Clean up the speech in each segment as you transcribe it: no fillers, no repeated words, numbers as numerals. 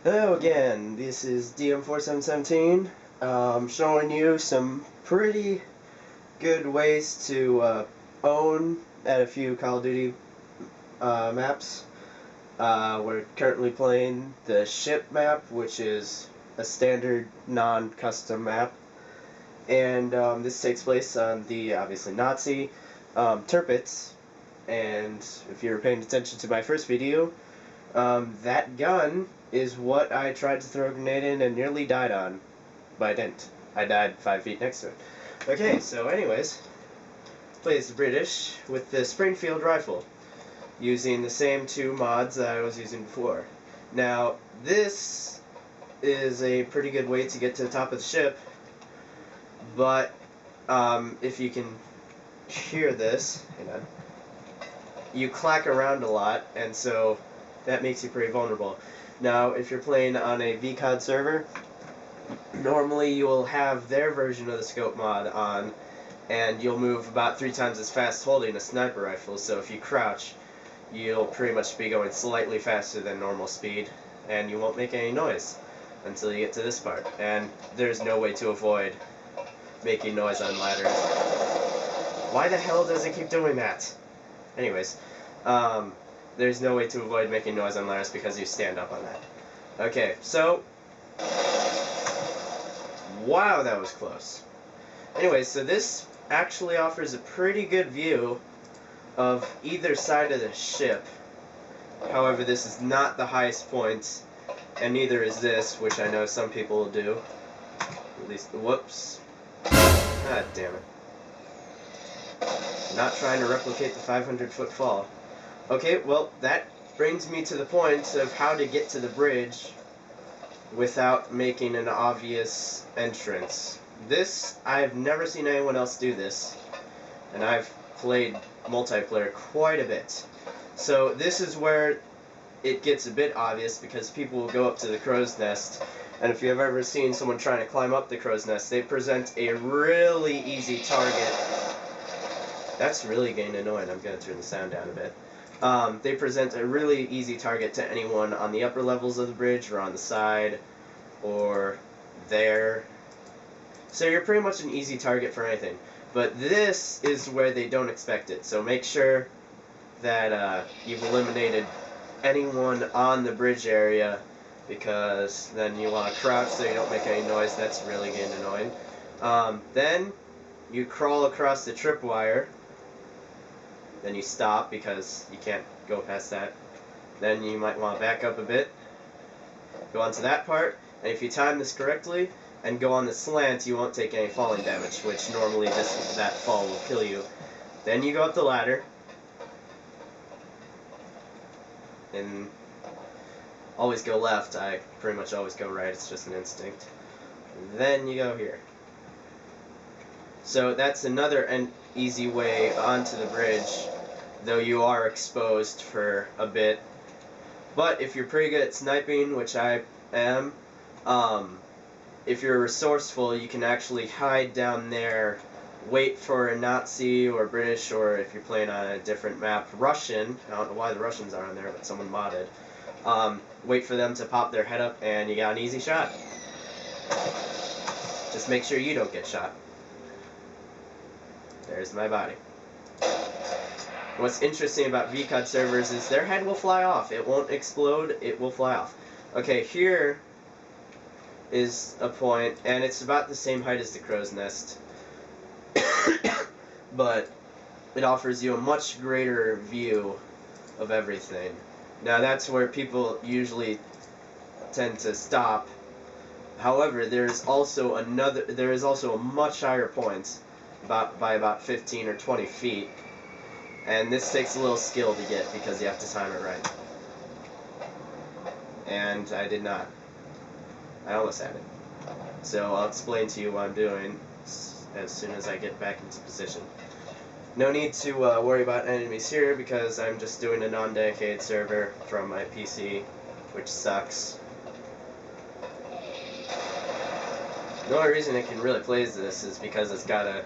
Hello again, this is DM4717, showing you some pretty good ways to own at a few Call of Duty maps. We're currently playing the ship map, which is a standard non-custom map, and this takes place on the obviously Nazi Tirpitz. And if you were paying attention to my first video, that gun is what I tried to throw a grenade in and nearly died on, but I didn't. I died 5 feet next to it. Okay, so anyways, plays the British with the Springfield rifle, using the same two mods that I was using before. Now, this is a pretty good way to get to the top of the ship, but if you can hear this, hang on, you clack around a lot, and so that makes you pretty vulnerable. Now, if you're playing on a VCOD server, normally you will have their version of the scope mod on, and you'll move about 3 times as fast holding a sniper rifle, so if you crouch, you'll pretty much be going slightly faster than normal speed, and you won't make any noise until you get to this part. And there's no way to avoid making noise on ladders. Why the hell does it keep doing that? Anyways, there's no way to avoid making noise on ladders because you stand up on that. Okay, so wow, that was close. Anyway, so this actually offers a pretty good view of either side of the ship. However, this is not the highest point, and neither is this, which I know some people will do. At least, whoops. God damn it. Not trying to replicate the 500-foot fall. Okay, well, that brings me to the point of how to get to the bridge without making an obvious entrance. This, I've never seen anyone else do this, and I've played multiplayer quite a bit. So this is where it gets a bit obvious, because people will go up to the crow's nest, and if you've ever seen someone trying to climb up the crow's nest, they present a really easy target. That's really getting annoying. I'm going to turn the sound down a bit. They present a really easy target to anyone on the upper levels of the bridge, or on the side, or there. So you're pretty much an easy target for anything. But this is where they don't expect it. So make sure that you've eliminated anyone on the bridge area, because then you want to crouch so you don't make any noise. That's really getting annoying. Then you crawl across the tripwire. Then you stop because you can't go past that. Then you might want to back up a bit, go onto that part, and if you time this correctly and go on the slant, you won't take any falling damage, which normally that fall will kill you. Then you go up the ladder, and always go left. I pretty much always go right, it's just an instinct. And then you go here. So that's another easy way onto the bridge, though you are exposed for a bit. But if you're pretty good at sniping, which I am, if you're resourceful, you can actually hide down there, wait for a Nazi or British, or if you're playing on a different map, Russian. I don't know why the Russians are on there, but someone modded. Wait for them to pop their head up, and you got an easy shot. Just make sure you don't get shot. There's my body. What's interesting about VCOD servers is their head will fly off. It won't explode, it will fly off. Okay, here is a point, and it's about the same height as the crow's nest. But it offers you a much greater view of everything. Now that's where people usually tend to stop. However, there is also a much higher point, by about 15 or 20 feet, and this takes a little skill to get because you have to time it right. And I did not. I almost had it. So I'll explain to you what I'm doing as soon as I get back into position. No need to worry about enemies here because I'm just doing a non-dedicated server from my PC, which sucks. The only reason it can really play this is because it's got a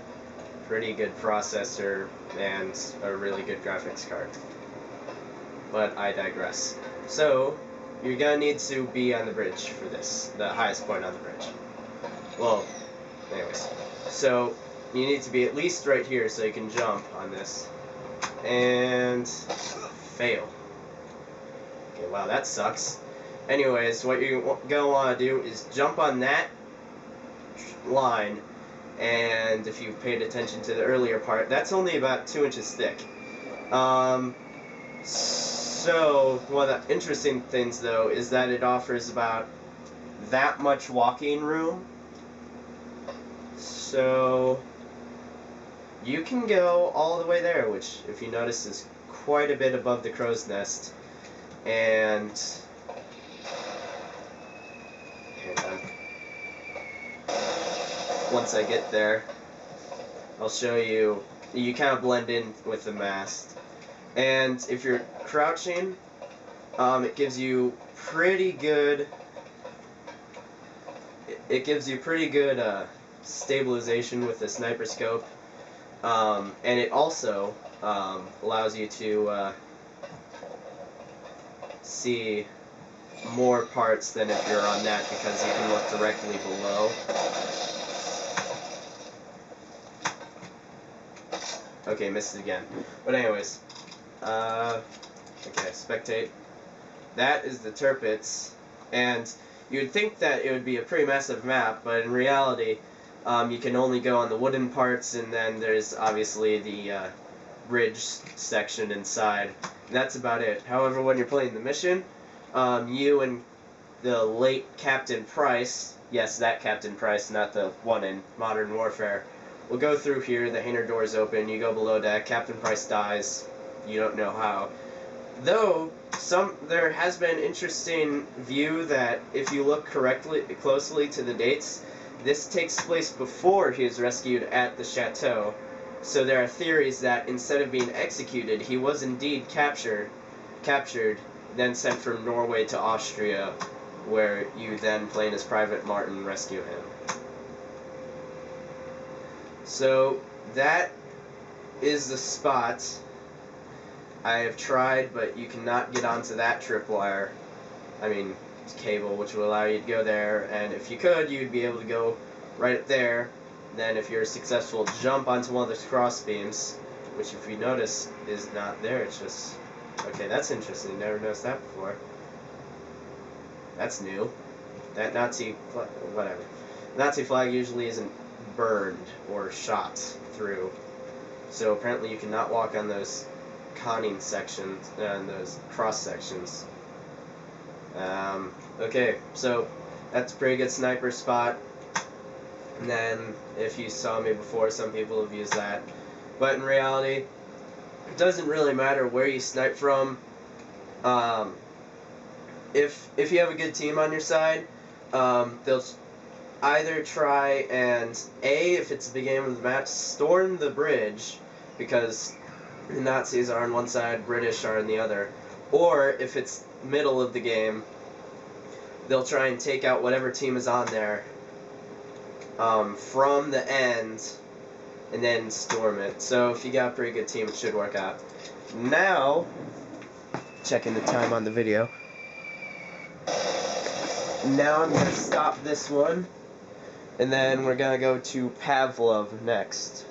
pretty good processor and a really good graphics card. But I digress. So, you're gonna need to be on the bridge for this, the highest point on the bridge. Well, anyways, so you need to be at least right here so you can jump on this. And fail. Okay, wow, that sucks. Anyways, what you're gonna want to do is jump on that line, and if you've paid attention to the earlier part, that's only about 2 inches thick. So one of the interesting things, though, is that it offers about that much walking room. So you can go all the way there, which, if you notice, is quite a bit above the crow's nest. And hang on. Once I get there, I'll show you. You kind of blend in with the mast. And if you're crouching, it gives you pretty good. It gives you pretty good stabilization with the sniper scope, and it also allows you to see more parts than if you're on that, because you can look directly below. Okay, missed it again. But anyways, okay, spectate. That is the Tirpitz, and you'd think that it would be a pretty massive map, but in reality, you can only go on the wooden parts, and then there's obviously the bridge section inside. And that's about it. However, when you're playing the mission, you and the late Captain Price, yes, that Captain Price, not the one in Modern Warfare, will go through here. The hangar doors open, you go below deck, Captain Price dies, you don't know how. Though, there has been interesting view that if you look closely to the dates, this takes place before he was rescued at the chateau. So there are theories that instead of being executed, he was indeed captured, then sent from Norway to Austria, where you then, playing as Private Martin, rescue him. So that is the spot. I have tried, but you cannot get onto that tripwire. I mean, cable, which will allow you to go there, and if you could, you'd be able to go right up there. Then if you're successful, jump onto one of the cross beams, which, if you notice, is not there. It's just, okay, that's interesting. Never noticed that before. That's new. That Nazi flag, whatever. Nazi flag usually isn't burned or shot through, so apparently you cannot walk on those conning sections and those cross sections. Okay, so that's a pretty good sniper spot. And then, if you saw me before, some people have used that. But in reality, it doesn't really matter where you snipe from. If you have a good team on your side, they'll either try and, if it's the beginning of the match, storm the bridge, because the Nazis are on one side, British are on the other. Or, if it's middle of the game, they'll try and take out whatever team is on there from the end, and then storm it. So if you got a pretty good team, it should work out. Now, checking the time on the video. Now I'm going to stop this one, and then we're going to go to Pavlov next.